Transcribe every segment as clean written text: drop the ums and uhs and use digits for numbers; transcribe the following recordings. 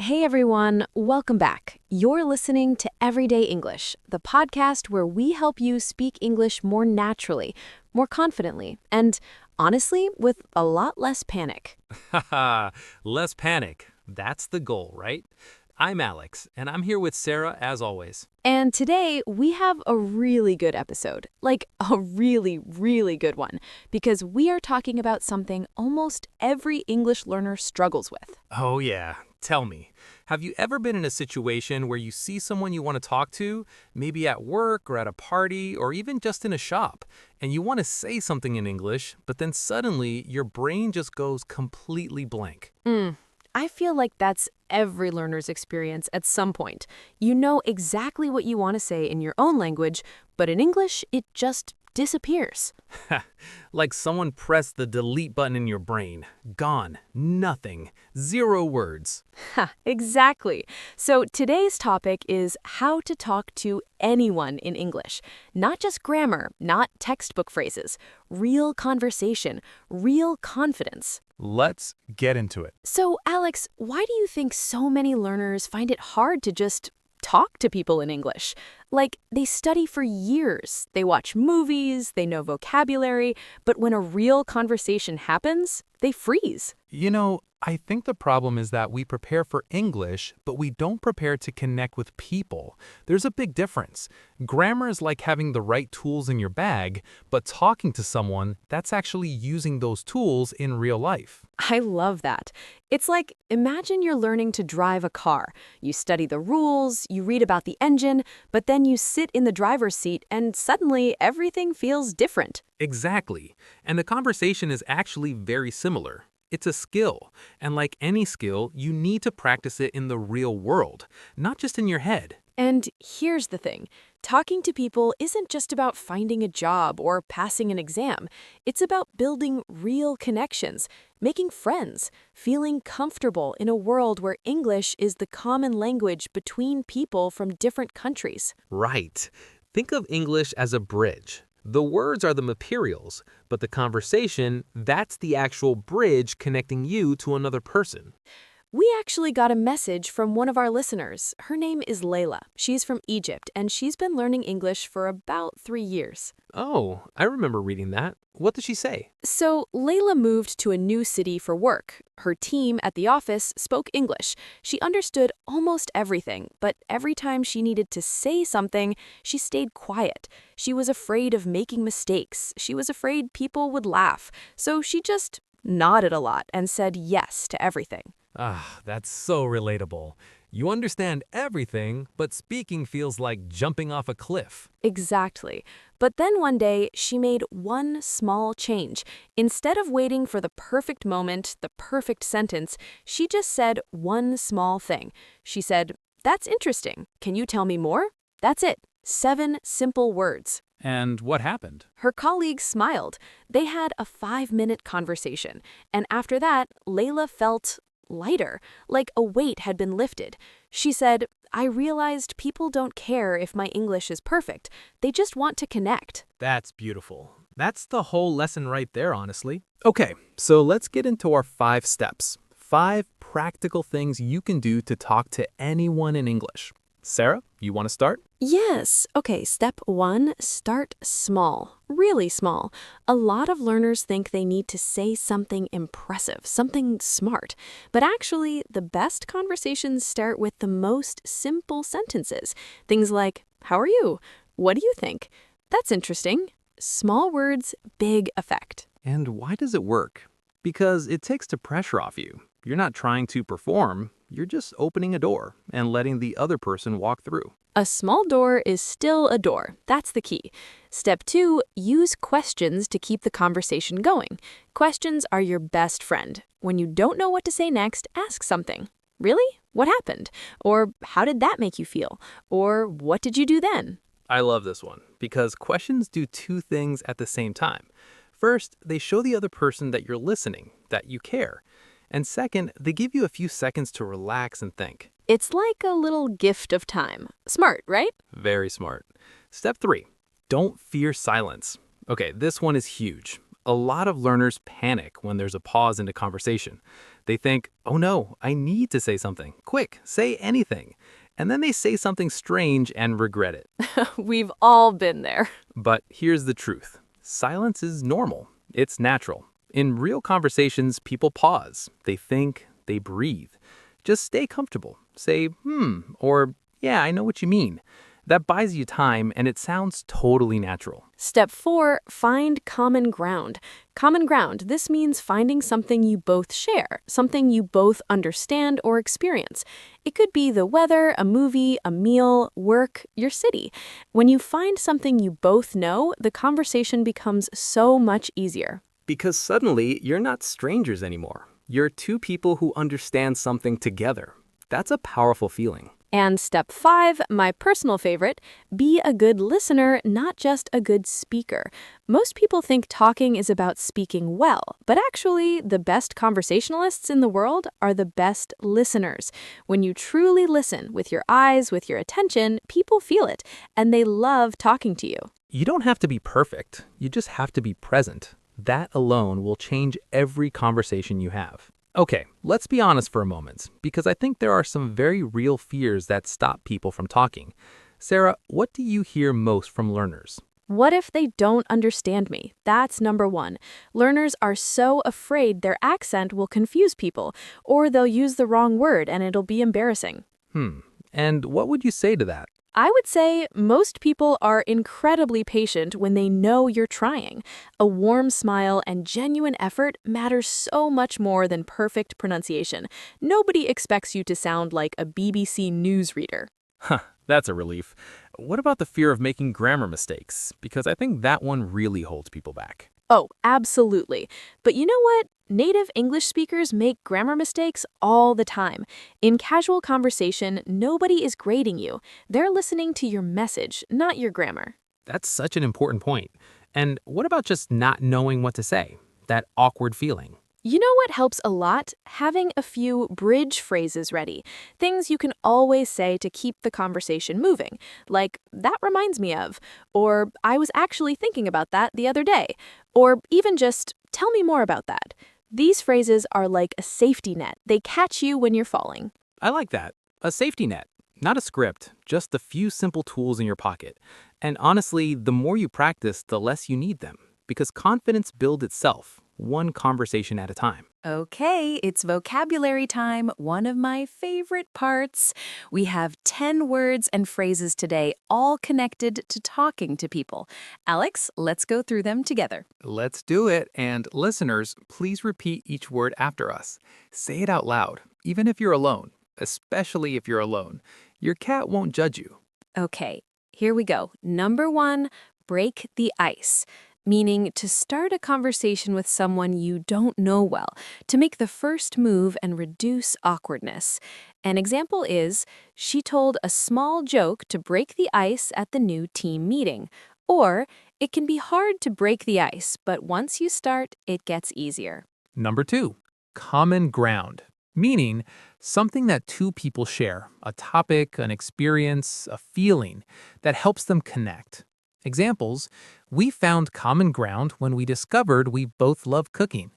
Hey everyone, welcome back. You're listening to Everyday English, the podcast where we help you speak English more naturally, more confidently, and honestly, with a lot less panic. Haha, less panic. That's the goal, right? I'm Alex, and I'm here with Sarah as always. And today we have a really good episode, like a really, really good one, because we are talking about something almost every English learner struggles with. Oh, yeah. Tell me, have you ever been in a situation where you see someone you want to talk to, maybe at work or at a party or even just in a shop, and you want to say something in English, but then suddenly your brain just goes completely blank? I feel like that's every learner's experience at some point. You know exactly what you want to say in your own language, but in English, it just disappears. Like someone pressed the delete button in your brain. Gone. Nothing. Zero words. Ha, exactly. So today's topic is how to talk to anyone in English. Not just grammar, not textbook phrases. Real conversation, real confidence. Let's get into it. So, Alex, why do you think so many learners find it hard to just talk to people in English? Like, they study for years, they watch movies, they know vocabulary, but when a real conversation happens, they freeze. I think the problem is that we prepare for English, but we don't prepare to connect with people. There's a big difference. Grammar is like having the right tools in your bag, but talking to someone, that's actually using those tools in real life. I love that. It's like, imagine you're learning to drive a car. You study the rules, you read about the engine, but then you sit in the driver's seat and suddenly everything feels different. Exactly. And the conversation is actually very similar. It's a skill, and like any skill, you need to practice it in the real world, not just in your head. And here's the thing. Talking to people isn't just about finding a job or passing an exam. It's about building real connections, making friends, feeling comfortable in a world where English is the common language between people from different countries. Right. Think of English as a bridge. The words are the materials, but the conversation, that's the actual bridge connecting you to another person. We actually got a message from one of our listeners. Her name is Layla. She's from Egypt, and she's been learning English for about 3 years. Oh, I remember reading that. What did she say? So, Layla moved to a new city for work. Her team at the office spoke English. She understood almost everything, but every time she needed to say something, she stayed quiet. She was afraid of making mistakes. She was afraid people would laugh. So she just nodded a lot and said yes to everything. Ah, that's so relatable. You understand everything, but speaking feels like jumping off a cliff. Exactly. But then one day, she made one small change. Instead of waiting for the perfect moment, the perfect sentence, she just said one small thing. She said, "That's interesting. Can you tell me more?" That's it. 7 simple words. And what happened? Her colleagues smiled. They had a 5-minute conversation. And after that, Layla felt lighter, like a weight had been lifted. She said, "I realized people don't care if my English is perfect. They just want to connect." That's beautiful. That's the whole lesson right there, honestly. Okay, so let's get into our 5 steps. 5 practical things you can do to talk to anyone in English. Sarah, you want to start? Yes. Okay, step 1, start small, really small. A lot of learners think they need to say something impressive, something smart. But actually, the best conversations start with the most simple sentences. Things like, "How are you? What do you think? That's interesting." Small words, big effect. And why does it work? Because it takes the pressure off you. You're not trying to perform, you're just opening a door and letting the other person walk through. A small door is still a door. That's the key. Step 2, use questions to keep the conversation going. Questions are your best friend. When you don't know what to say next, ask something. "Really? What happened?" Or "How did that make you feel?" Or "What did you do then?" I love this one because questions do 2 things at the same time. First, they show the other person that you're listening, that you care. And second, they give you a few seconds to relax and think. It's like a little gift of time. Smart, right? Very smart. Step 3, don't fear silence. Okay, this one is huge. A lot of learners panic when there's a pause in a conversation. They think, oh no, I need to say something. Quick, say anything. And then they say something strange and regret it. We've all been there. But here's the truth. Silence is normal. It's natural. In real conversations, people pause. They think, they breathe. Just stay comfortable. Say, or yeah, I know what you mean. That buys you time and it sounds totally natural. Step 4, find common ground. Common ground, this means finding something you both share, something you both understand or experience. It could be the weather, a movie, a meal, work, your city. When you find something you both know, the conversation becomes so much easier. Because suddenly, you're not strangers anymore. You're two people who understand something together. That's a powerful feeling. And step 5, my personal favorite, be a good listener, not just a good speaker. Most people think talking is about speaking well, but actually, the best conversationalists in the world are the best listeners. When you truly listen with your eyes, with your attention, people feel it, and they love talking to you. You don't have to be perfect. You just have to be present. That alone will change every conversation you have. Okay, let's be honest for a moment, because I think there are some very real fears that stop people from talking. Sarah, what do you hear most from learners? What if they don't understand me? That's number 1. Learners are so afraid their accent will confuse people, or they'll use the wrong word and it'll be embarrassing. And what would you say to that? I would say most people are incredibly patient when they know you're trying. A warm smile and genuine effort matters so much more than perfect pronunciation. Nobody expects you to sound like a BBC news reader. That's a relief. What about the fear of making grammar mistakes? Because I think that one really holds people back. Oh, absolutely. But you know what? Native English speakers make grammar mistakes all the time. In casual conversation, nobody is grading you. They're listening to your message, not your grammar. That's such an important point. And what about just not knowing what to say? That awkward feeling. You know what helps a lot? Having a few bridge phrases ready. Things you can always say to keep the conversation moving. Like, that reminds me of, or I was actually thinking about that the other day, or even just, tell me more about that. These phrases are like a safety net. They catch you when you're falling. I like that. A safety net. Not a script, just a few simple tools in your pocket. And honestly, the more you practice, the less you need them. Because confidence builds itself, one conversation at a time. Okay, it's vocabulary time, one of my favorite parts. We have 10 words and phrases today, all connected to talking to people. Alex, let's go through them together. Let's do it. And listeners, please repeat each word after us. Say it out loud, even if you're alone, especially if you're alone. Your cat won't judge you. Okay, here we go. Number 1, break the ice. Meaning to start a conversation with someone you don't know well, to make the first move and reduce awkwardness. An example is, she told a small joke to break the ice at the new team meeting. Or, it can be hard to break the ice, but once you start, it gets easier. Number 2, common ground. Meaning something that two people share, a topic, an experience, a feeling that helps them connect. Examples, we found common ground when we discovered we both love cooking.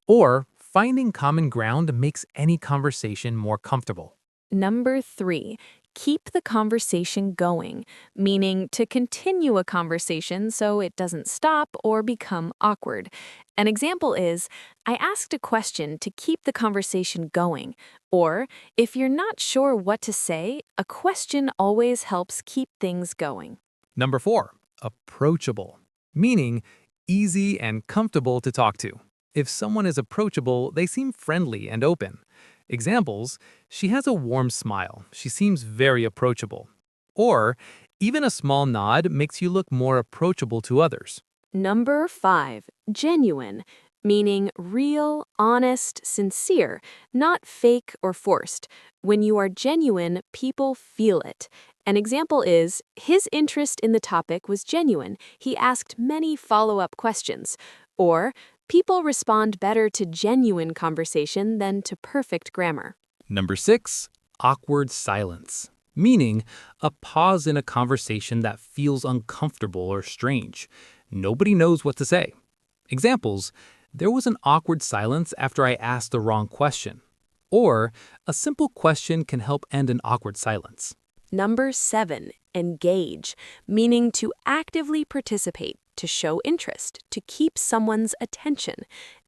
Or, finding common ground makes any conversation more comfortable. Number 3, keep the conversation going, meaning to continue a conversation so it doesn't stop or become awkward. An example is, I asked a question to keep the conversation going. Or, if you're not sure what to say, a question always helps keep things going. Number 4, approachable. Meaning easy and comfortable to talk to. If someone is approachable, they seem friendly and open. Examples, she has a warm smile. She seems very approachable. Or, even a small nod makes you look more approachable to others. Number 5, genuine, meaning real, honest, sincere, not fake or forced. When you are genuine, people feel it. An example is, his interest in the topic was genuine. He asked many follow-up questions. Or, people respond better to genuine conversation than to perfect grammar. Number 6, awkward silence. Meaning a pause in a conversation that feels uncomfortable or strange. Nobody knows what to say. Examples, There was an awkward silence after I asked the wrong question. Or, a simple question can help end an awkward silence. Number 7, engage, meaning to actively participate, to show interest, to keep someone's attention.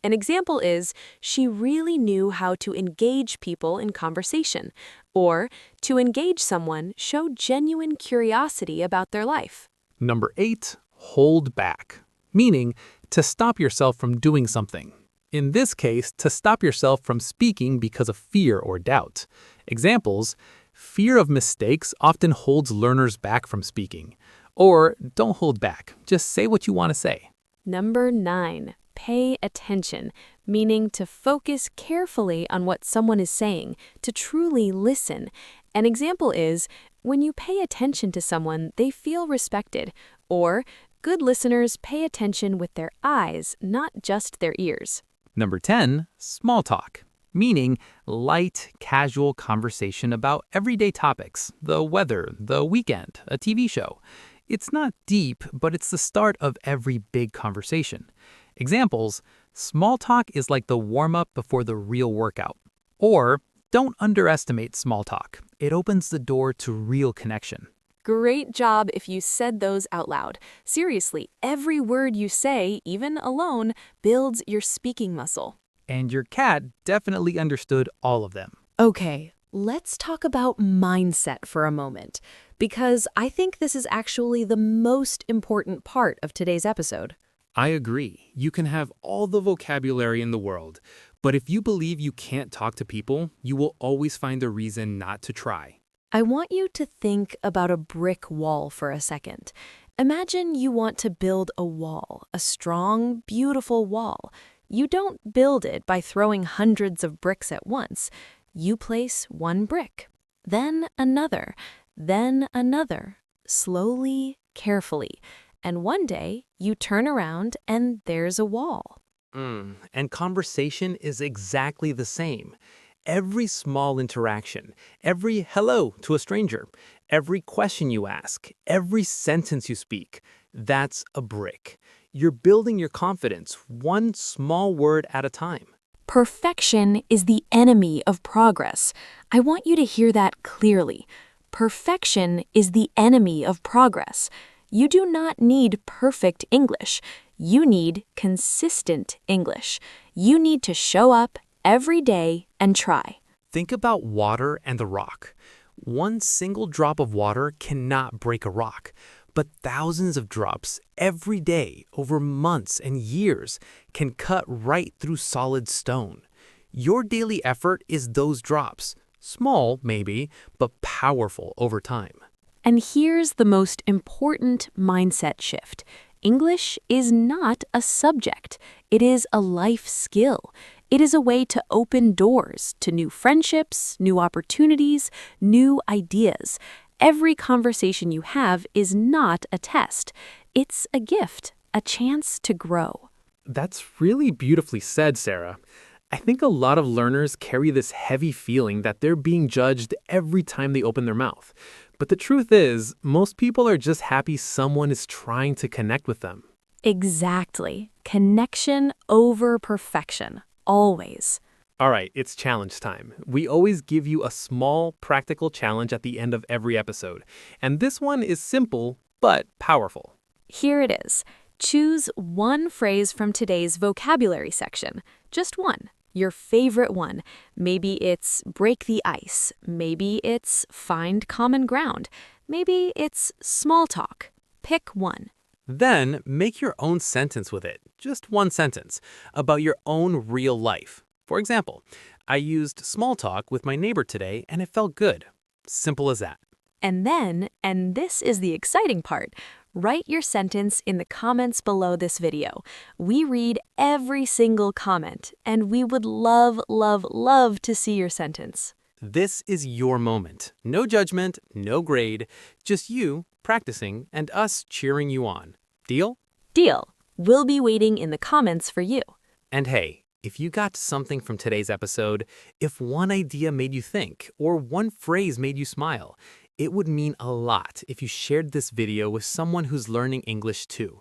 An example is, she really knew how to engage people in conversation. Or, to engage someone, show genuine curiosity about their life. Number 8, hold back, meaning to stop yourself from doing something. In this case, to stop yourself from speaking because of fear or doubt. Examples: fear of mistakes often holds learners back from speaking. Or, don't hold back, just say what you want to say. Number 9, pay attention, meaning to focus carefully on what someone is saying, to truly listen. An example is, when you pay attention to someone, they feel respected. Or, good listeners pay attention with their eyes, not just their ears. Number 10, small talk, meaning light, casual conversation about everyday topics, the weather, the weekend, a TV show. It's not deep, but it's the start of every big conversation. Examples: small talk is like the warm-up before the real workout. Or, don't underestimate small talk. It opens the door to real connection. Great job if you said those out loud. Seriously, every word you say, even alone, builds your speaking muscle. And your cat definitely understood all of them. Okay, let's talk about mindset for a moment, because I think this is actually the most important part of today's episode. I agree. You can have all the vocabulary in the world, but if you believe you can't talk to people, you will always find a reason not to try. I want you to think about a brick wall for a second. Imagine you want to build a wall, a strong, beautiful wall. You don't build it by throwing hundreds of bricks at once. You place one brick, then another, slowly, carefully. And one day, you turn around and there's a wall. And conversation is exactly the same. Every small interaction, every hello to a stranger, every question you ask, every sentence you speak, that's a brick. You're building your confidence one small word at a time. Perfection is the enemy of progress. I want you to hear that clearly. Perfection is the enemy of progress. You do not need perfect English. You need consistent English. You need to show up every day and try. Think about water and the rock. One single drop of water cannot break a rock, but thousands of drops every day over months and years can cut right through solid stone. Your daily effort is those drops, small maybe, but powerful over time. And here's the most important mindset shift. English is not a subject. It is a life skill. It is a way to open doors to new friendships, new opportunities, new ideas. Every conversation you have is not a test. It's a gift, a chance to grow. That's really beautifully said, Sarah. I think a lot of learners carry this heavy feeling that they're being judged every time they open their mouth. But the truth is, most people are just happy someone is trying to connect with them. Exactly. Connection over perfection. Always. All right, it's challenge time. We always give you a small, practical challenge at the end of every episode. And this one is simple, but powerful. Here it is. Choose one phrase from today's vocabulary section. Just one. Your favorite one. Maybe it's break the ice. Maybe it's find common ground. Maybe it's small talk. Pick one. Then make your own sentence with it, just one sentence, about your own real life. For example, I used small talk with my neighbor today and it felt good. Simple as that. And then, and this is the exciting part, write your sentence in the comments below this video. We read every single comment, and we would love, love, love to see your sentence. This is your moment. No judgment, no grade, just you practicing and us cheering you on. Deal? Deal. We'll be waiting in the comments for you. And hey, if you got something from today's episode, if one idea made you think or one phrase made you smile, it would mean a lot if you shared this video with someone who's learning English too.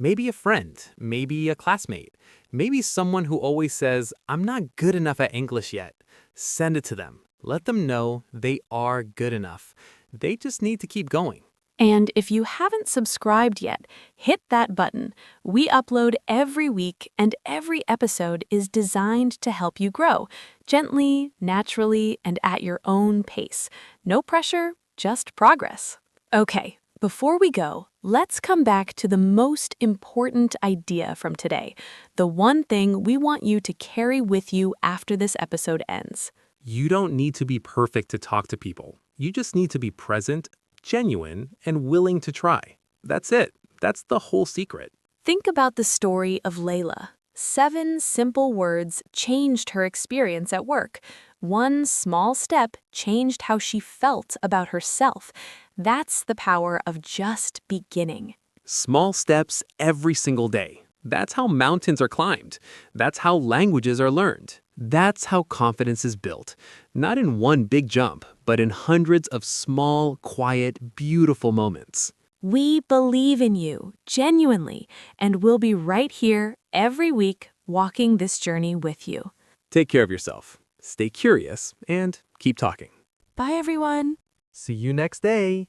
Maybe a friend, maybe a classmate, maybe someone who always says, I'm not good enough at English yet. Send it to them. Let them know they are good enough. They just need to keep going. And if you haven't subscribed yet, hit that button. We upload every week, and every episode is designed to help you grow, gently, naturally, and at your own pace. No pressure, just progress. Okay, before we go, let's come back to the most important idea from today, the one thing we want you to carry with you after this episode ends. You don't need to be perfect to talk to people. You just need to be present, genuine, and willing to try. That's it. That's the whole secret. Think about the story of Layla. 7 simple words changed her experience at work. One small step changed how she felt about herself. That's the power of just beginning. Small steps every single day. That's how mountains are climbed. That's how languages are learned. That's how confidence is built. Not in one big jump, but in hundreds of small, quiet, beautiful moments. We believe in you, genuinely, and we'll be right here every week walking this journey with you. Take care of yourself. Stay curious and keep talking. Bye, everyone. See you next day.